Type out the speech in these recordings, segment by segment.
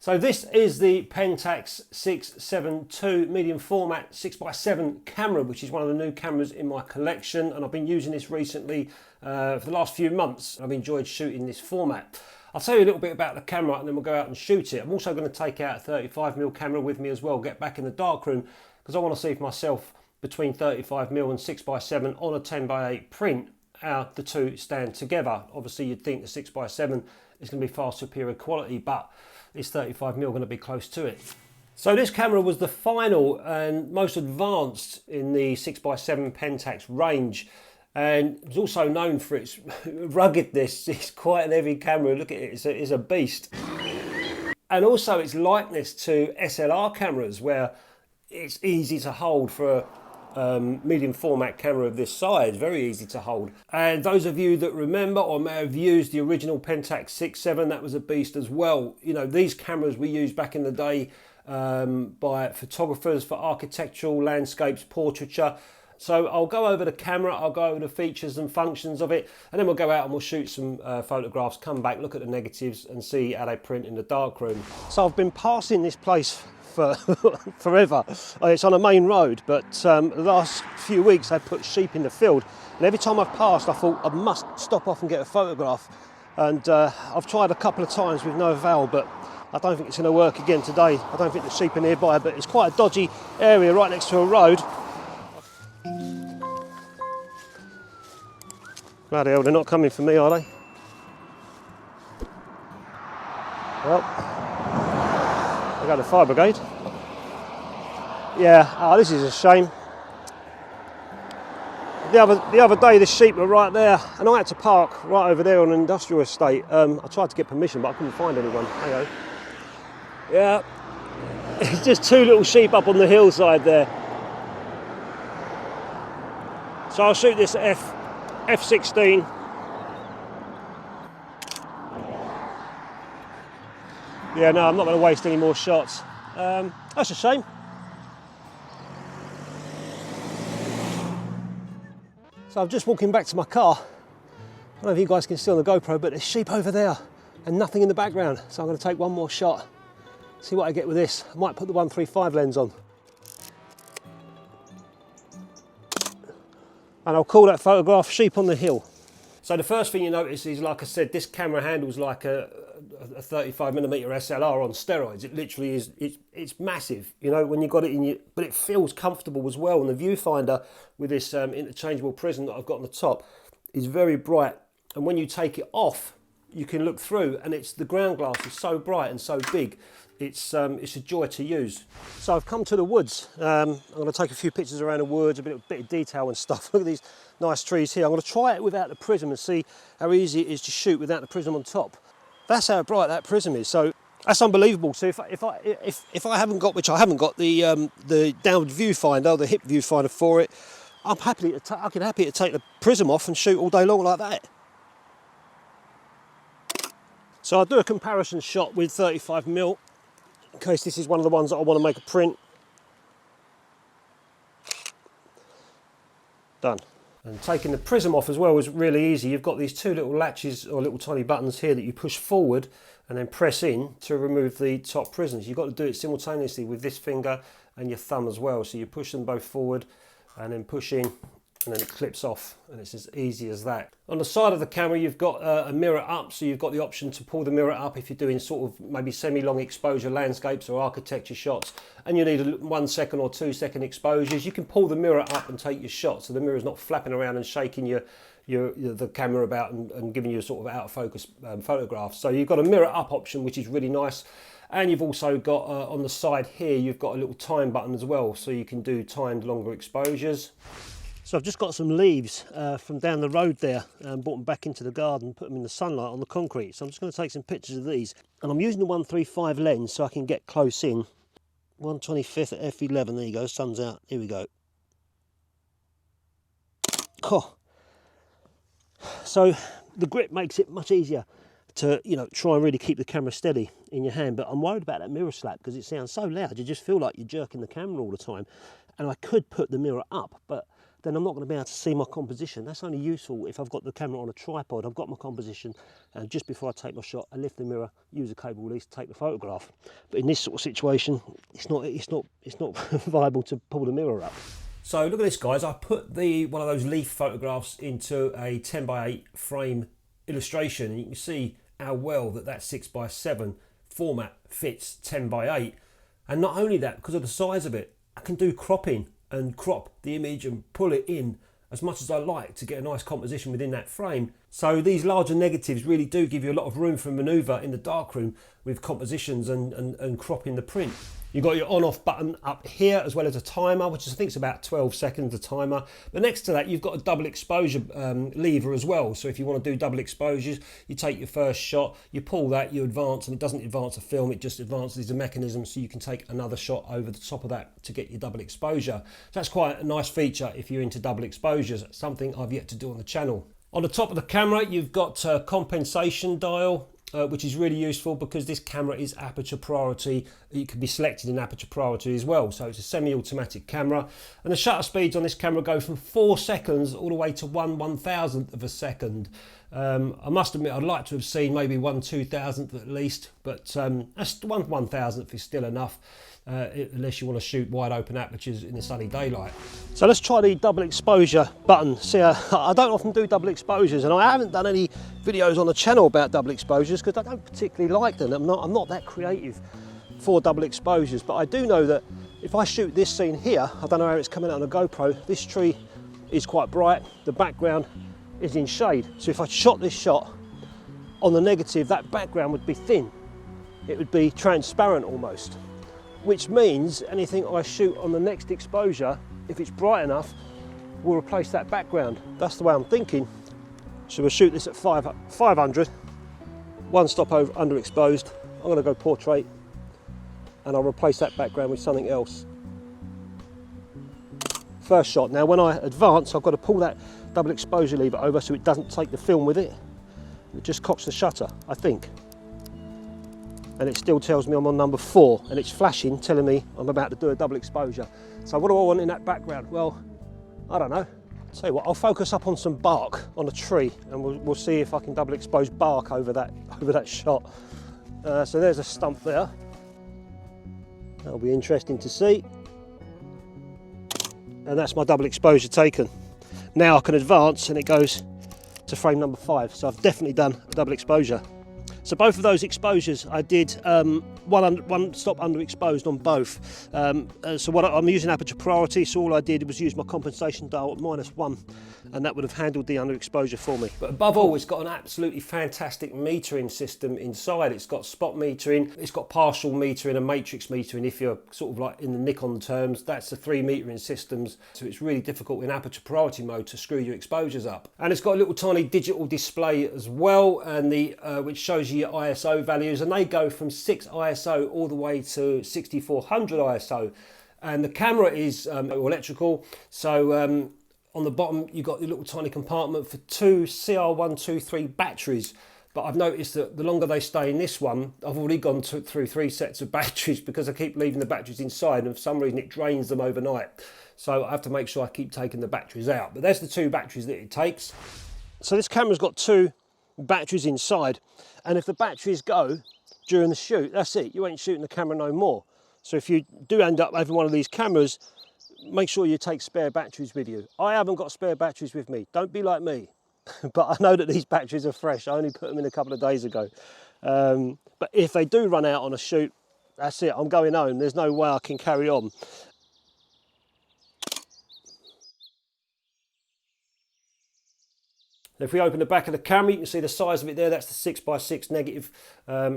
So this is the Pentax 672 medium format 6x7 camera, which is one of the new cameras in my collection, and I've been using this recently for the last few months. I've enjoyed shooting this format. I'll tell you a little bit about the camera and then we'll go out and shoot it. I'm also going to take out a 35mm camera with me as well, get back in the darkroom, because I want to see for myself between 35mm and 6x7 on a 10x8 print how the two stand together. Obviously you'd think the 6x7 is going to be far superior quality, but is 35mm going to be close to it? So this camera was the final and most advanced in the 6x7 Pentax range, and it's also known for its ruggedness. It's quite an heavy camera. Look at it, it's a beast. And also its likeness to SLR cameras, where it's easy to hold for a medium format camera of this size, very easy to hold. And those of you that remember or may have used the original Pentax 6.7, that was a beast as well. You know, these cameras we used back in the day by photographers for architectural, landscapes, portraiture. So I'll go over the camera, I'll go over the features and functions of it, and then we'll go out and we'll shoot some photographs, come back, look at the negatives and see how they print in the darkroom. So I've been passing this place for forever. It's on a main road, but the last few weeks they put sheep in the field, and every time I've passed I thought I must stop off and get a photograph, and I've tried a couple of times with no avail, but I don't think it's going to work again today. I don't think the sheep are nearby, but it's quite a dodgy area right next to a road. Bloody hell, they're not coming for me, are they? Well, I got the fire brigade. Yeah, oh, this is a shame. The other day the sheep were right there, and I had to park right over there on an industrial estate. I tried to get permission, but I couldn't find anyone. Hang on. Yeah, it's just two little sheep up on the hillside there. So I'll shoot this at f16. Yeah, no, I'm not going to waste any more shots. That's a shame. So I'm just walking back to my car. I don't know if you guys can see on the GoPro, but there's sheep over there and nothing in the background. So I'm going to take one more shot, see what I get with this. I might put the 135 lens on. And I'll call that photograph Sheep on the Hill. So the first thing you notice is, like I said, this camera handles like a 35mm SLR on steroids. It literally is, it's massive, you know, when you got it in your, but it feels comfortable as well. And the viewfinder with this interchangeable prism that I've got on the top is very bright. And when you take it off, you can look through, and the ground glass is so bright and so big. It's a joy to use. So I've come to the woods. I'm going to take a few pictures around the woods, a bit of detail and stuff. Look at these nice trees here. I'm going to try it without the prism and see how easy it is to shoot without the prism on top. That's how bright that prism is. So that's unbelievable. So if I haven't got, which I haven't got, the downward viewfinder, the hip viewfinder for it, I'm happy to take the prism off and shoot all day long like that. So I'll do a comparison shot with 35mm. In case this is one of the ones that I want to make a print. Done. And taking the prism off as well was really easy. You've got these two little latches or little tiny buttons here that you push forward and then press in to remove the top prisms. You've got to do it simultaneously with this finger and your thumb as well. So you push them both forward and then push in, and then it clips off, and it's as easy as that. On the side of the camera you've got a mirror up, so you've got the option to pull the mirror up if you're doing sort of maybe semi-long exposure landscapes or architecture shots and you need 1 second or 2 second exposures. You can pull the mirror up and take your shot, so the mirror's not flapping around and shaking the camera about and giving you a sort of out of focus photograph. So you've got a mirror up option, which is really nice. And you've also got on the side here you've got a little time button as well, so you can do timed longer exposures. So I've just got some leaves from down the road there and brought them back into the garden, put them in the sunlight on the concrete. So I'm just going to take some pictures of these. And I'm using the 135 lens so I can get close in. 1/25 at f11, there you go, sun's out, here we go. Oh. So the grip makes it much easier to, you know, try and really keep the camera steady in your hand. But I'm worried about that mirror slap because it sounds so loud, you just feel like you're jerking the camera all the time. And I could put the mirror up, but then I'm not going to be able to see my composition. That's only useful if I've got the camera on a tripod. I've got my composition, and just before I take my shot, I lift the mirror, use a cable release to take the photograph. But in this sort of situation, it's not viable to pull the mirror up. So look at this, guys. I put one of those leaf photographs into a 10x8 frame illustration, and you can see how well that 6x7 format fits 10x8. And not only that, because of the size of it, I can do cropping and crop the image and pull it in as much as I like to get a nice composition within that frame. So these larger negatives really do give you a lot of room for manoeuvre in the darkroom with compositions and cropping the print. You've got your on-off button up here, as well as a timer, which I think is about 12 seconds, a timer. But next to that, you've got a double exposure lever as well. So if you want to do double exposures, you take your first shot, you pull that, you advance, and it doesn't advance the film, it just advances the mechanism, so you can take another shot over the top of that to get your double exposure. So that's quite a nice feature if you're into double exposures, something I've yet to do on the channel. On the top of the camera, you've got a compensation dial, which is really useful because this camera is aperture priority. It can be selected in aperture priority as well. So it's a semi-automatic camera, and the shutter speeds on this camera go from 4 seconds all the way to 1/1000th of a second. I must admit, I'd like to have seen maybe 1/2000th at least, but that's 1/1000th is still enough, unless you want to shoot wide open apertures in the sunny daylight. So let's try the double exposure button. See, I don't often do double exposures, and I haven't done any videos on the channel about double exposures because I don't particularly like them. I'm not that creative for double exposures, but I do know that if I shoot this scene here, I don't know how it's coming out on a GoPro, this tree is quite bright, the background is in shade. So if I shot this shot on the negative, that background would be thin. It would be transparent almost, which means anything I shoot on the next exposure, if it's bright enough, will replace that background. That's the way I'm thinking. So we'll shoot this at 500, one stop over underexposed. I'm going to go portrait, and I'll replace that background with something else. First shot. Now when I advance, I've got to pull that double exposure lever over so it doesn't take the film with it. It just cocks the shutter, I think. And it still tells me I'm on number 4, and it's flashing, telling me I'm about to do a double exposure. So what do I want in that background? Well, I don't know. Tell you what, I'll focus up on some bark on a tree, and we'll see if I can double expose bark over that shot. So there's a stump there. That'll be interesting to see. And that's my double exposure taken. Now I can advance, and it goes to frame number 5. So I've definitely done a double exposure. So both of those exposures I did one stop underexposed on both. So what I'm using aperture priority, so all I did was use my compensation dial at -1, and that would have handled the underexposure for me. But above all, it's got an absolutely fantastic metering system inside. It's got spot metering, it's got partial metering and matrix metering. If you're sort of like in the Nikon terms, that's the 3 metering systems. So it's really difficult in aperture priority mode to screw your exposures up. And it's got a little tiny digital display as well, and which shows you your ISO values, and they go from 6 ISO all the way to 6400 ISO. And the camera is electrical, so on the bottom you've got the little tiny compartment for 2 CR123 batteries. But I've noticed that the longer they stay in this one, I've already gone through 3 sets of batteries because I keep leaving the batteries inside, and for some reason it drains them overnight. So I have to make sure I keep taking the batteries out. But there's the 2 batteries that it takes. So this camera's got 2 batteries inside, and if the batteries go during the shoot, that's it, you ain't shooting the camera no more. So if you do end up having one of these cameras, make sure you take spare batteries with you. I haven't got spare batteries with me, don't be like me. But I know that these batteries are fresh, I only put them in a couple of days ago. But if they do run out on a shoot, that's it, I'm going home, there's no way I can carry on. If we open the back of the camera, you can see the size of it there. That's the 6x6 negative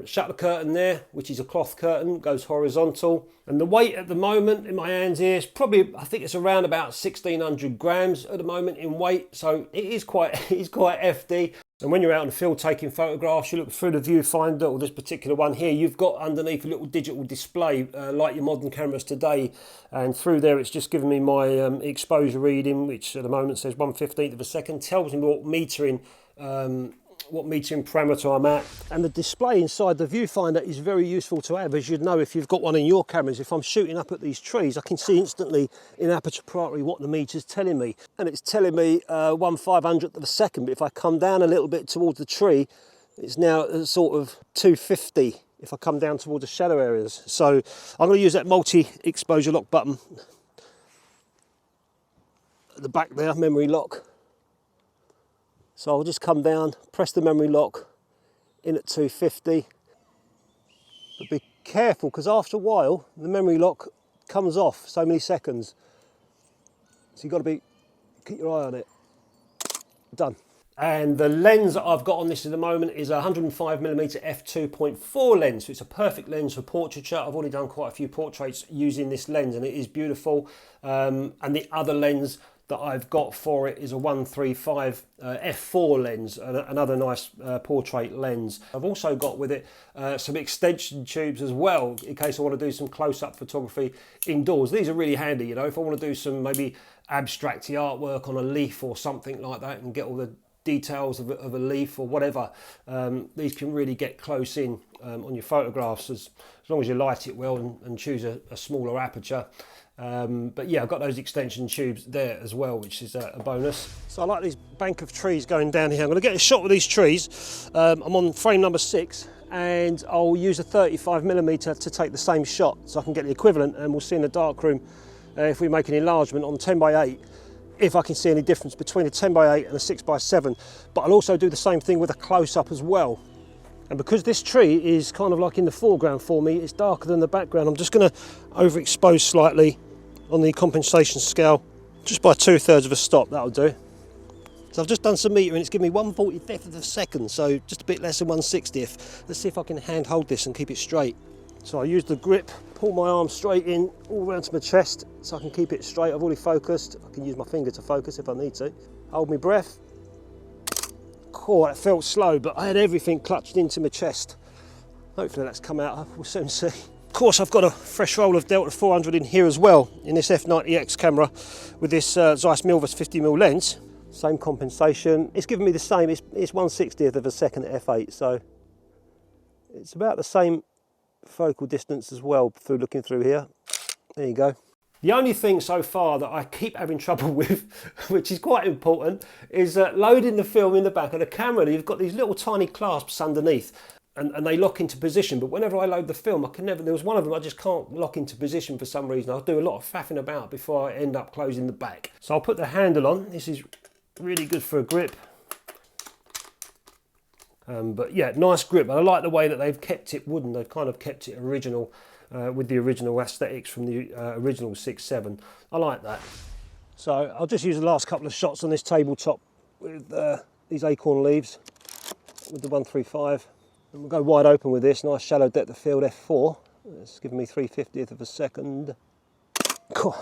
shutter curtain there, which is a cloth curtain, goes horizontal. And the weight at the moment in my hands here is probably, I think it's around about 1600 grams at the moment in weight. So it is quite hefty. And when you're out in the field taking photographs, you look through the viewfinder, or this particular one here, you've got underneath a little digital display like your modern cameras today, and through there it's just giving me my exposure reading, which at the moment says 1/15 of a second, tells me what metering what metering parameter I'm at. And the display inside the viewfinder is very useful to have, as you'd know if you've got one in your cameras. If I'm shooting up at these trees, I can see instantly in aperture priority what the meter's telling me. And it's telling me 1/500th of a second, but if I come down a little bit towards the tree, it's now sort of 250 if I come down towards the shadow areas. So I'm going to use that multi-exposure lock button at the back there, memory lock. So I'll just come down, press the memory lock in at 250. But be careful, because after a while the memory lock comes off so many seconds. So you've got to keep your eye on it. Done. And the lens that I've got on this at the moment is a 105mm f2.4 lens. So it's a perfect lens for portraiture. I've already done quite a few portraits using this lens and it is beautiful. And the other lens that I've got for it is a 135 f4 lens, another nice portrait lens. I've also got with it some extension tubes as well, in case I want to do some close-up photography indoors. These are really handy, you know, if I want to do some maybe abstracty artwork on a leaf or something like that and get all the details of a leaf or whatever. These can really get close in on your photographs as long as you light it well and choose a smaller aperture. But yeah, I've got those extension tubes there as well, which is a bonus. So I like this bank of trees going down here. I'm going to get a shot with these trees. I'm on frame number 6 and I'll use a 35mm to take the same shot so I can get the equivalent, and we'll see in the darkroom if we make an enlargement on 10x8 if I can see any difference between a 10x8 and a 6x7. But I'll also do the same thing with a close-up as well. And because this tree is kind of like in the foreground for me, it's darker than the background, I'm just going to overexpose slightly on the compensation scale, just by 2/3 of a stop. That'll do. So I've just done some metering, it's given me 1/45th of a second, so just a bit less than 1/60th. Let's see if I can hand hold this and keep it straight. So I use the grip, pull my arm straight in, all around to my chest, so I can keep it straight. I've already focused. I can use my finger to focus if I need to. Hold my breath. Oh, that felt slow, but I had everything clutched into my chest. Hopefully that's come out, we'll soon see. Of course, I've got a fresh roll of Delta 400 in here as well, in this f90X camera with this Zeiss Milvus 50mm lens. Same compensation. It's given me the same, it's 1/60th of a second at f8, so it's about the same focal distance as well through looking through here. There you go. The only thing so far that I keep having trouble with, which is quite important, is loading the film in the back of the camera. You've got these little tiny clasps underneath and they lock into position, but whenever I load the film I can never, there was one of them I just can't lock into position for some reason. I'll do a lot of faffing about before I end up closing the back. So I'll put the handle on. This is really good for a grip. But yeah, nice grip. I like the way that they've kept it wooden. They've kind of kept it original with the original aesthetics from the original 6.7. I like that. So I'll just use the last couple of shots on this tabletop with these acorn leaves with the 135. And we'll go wide open with this. Nice shallow depth of field f4. It's giving me 3/50th of a second. Cool.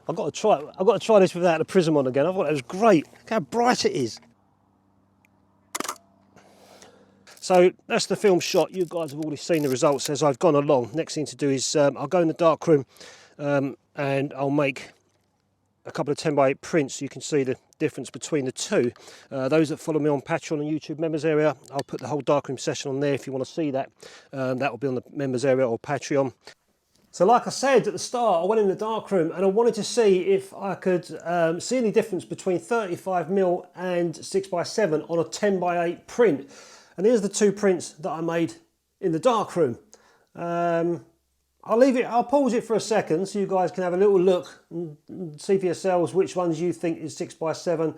I've got to try this without the prism on again. I thought that was great. Look how bright it is. So that's the film shot. You guys have already seen the results as I've gone along. Next thing to do is I'll go in the darkroom and I'll make a couple of 10x8 prints so you can see the difference between the two. Those that follow me on Patreon and YouTube members area, I'll put the whole darkroom session on there if you want to see that. That will be on the members area or Patreon. So like I said at the start, I went in the darkroom and I wanted to see if I could see any difference between 35mm and 6x7 on a 10x8 print. And here's the two prints that I made in the darkroom. I'll pause it for a second so you guys can have a little look and see for yourselves which ones you think is 6x7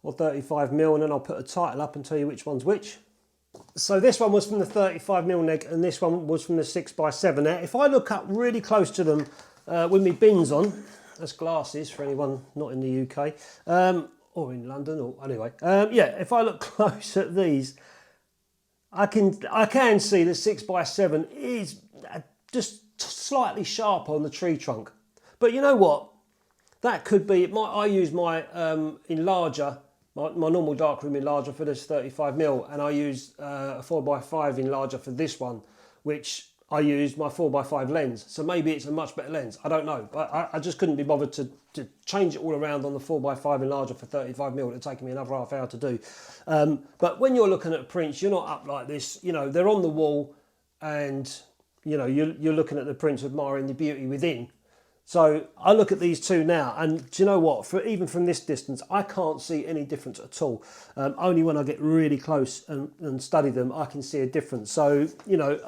or 35mm, and then I'll put a title up and tell you which one's which. So this one was from the 35mm neg and this one was from the 6x7. Now if I look up really close to them with my bins on, that's glasses for anyone not in the UK or in London, or anyway, yeah, if I look close at these, I can see the 6x7 is just slightly sharp on the tree trunk. But you know what? That could be, I use my enlarger, my normal darkroom enlarger for this 35mm, and I use a 4x5 enlarger for this one, which I used my 4x5 lens. So maybe it's a much better lens. I don't know. I just couldn't be bothered to change it all around on the 4x5 enlarger for 35mm. It would take me another half hour to do. But when you're looking at prints, you're not up like this. You know, they're on the wall and, you know, you're looking at the prints, admiring the beauty within. So I look at these two now, and do you know what? Even from this distance, I can't see any difference at all. Only when I get really close and study them, I can see a difference. So, you know,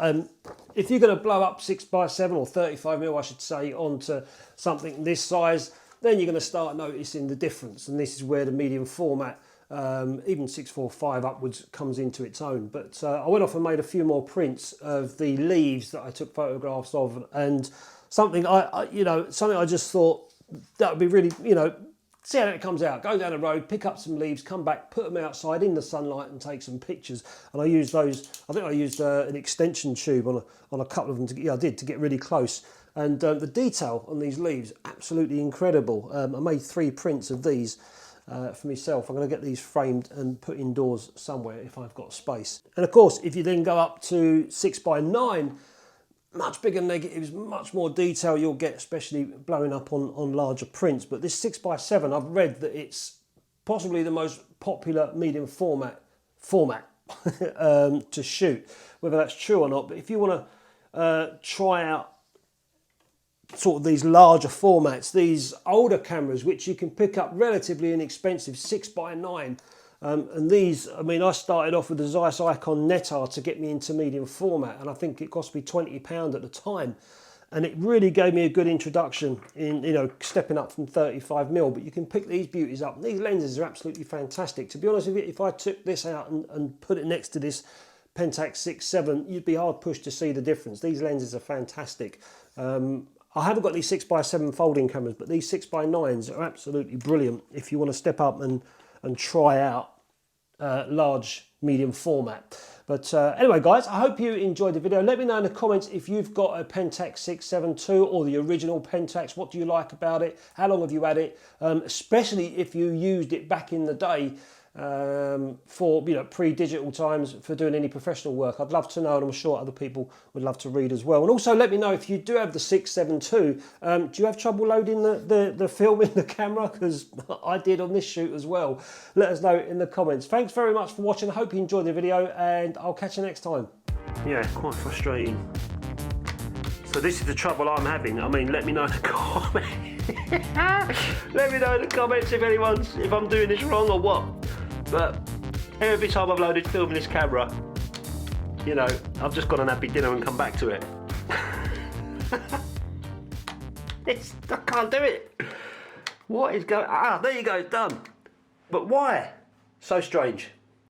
if you're going to blow up 6x7 or 35mm, I should say, onto something this size, then you're going to start noticing the difference. And this is where the medium format, even 645 upwards, comes into its own. But I went off and made a few more prints of the leaves that I took photographs of, and something I just thought that would be really, you know, see how it comes out. Go down the road, pick up some leaves, come back, put them outside in the sunlight and take some pictures. And I used those, I think I used an extension tube on a couple of them, to get really close. And the detail on these leaves, absolutely incredible. I made 3 prints of these for myself. I'm going to get these framed and put indoors somewhere if I've got space. And of course, if you then go up to 6x9, much bigger negatives, much more detail you'll get, especially blowing up on larger prints. But this 6x7, I've read that it's possibly the most popular medium format to shoot. Whether that's true or not, but if you want to try out sort of these larger formats, these older cameras which you can pick up relatively inexpensive, 6x9, and these, I mean, I started off with the Zeiss Icon Netar to get me into medium format, and I think it cost me £20 at the time, and it really gave me a good introduction in, you know, stepping up from 35mm. But you can pick these beauties up. These lenses are absolutely fantastic. To be honest with you, if I took this out and put it next to this Pentax 6.7, you'd be hard pushed to see the difference. These lenses are fantastic. I haven't got these 6x7 folding cameras, but these 6x9s are absolutely brilliant if you want to step up and try out large medium format. But anyway, guys, I hope you enjoyed the video. Let me know in the comments if you've got a Pentax 6.7 II or the original Pentax. What do you like about it? How long have you had it? Especially if you used it back in the day for, you know, pre-digital times, for doing any professional work. I'd love to know, and I'm sure other people would love to read as well. And also let me know if you do have the 6.7 II, do you have trouble loading the film in the camera? Because I did on this shoot as well. Let us know in the comments. Thanks very much for watching. I hope you enjoyed the video, and I'll catch you next time. Yeah, quite frustrating. So this is the trouble I'm having. I mean, let me know in the comments. Let me know in the comments if I'm doing this wrong or what. But every time I've loaded film in this camera, you know, I've just got an happy dinner and come back to it. I can't do it. What is going on? Ah, there you go, it's done. But why? So strange.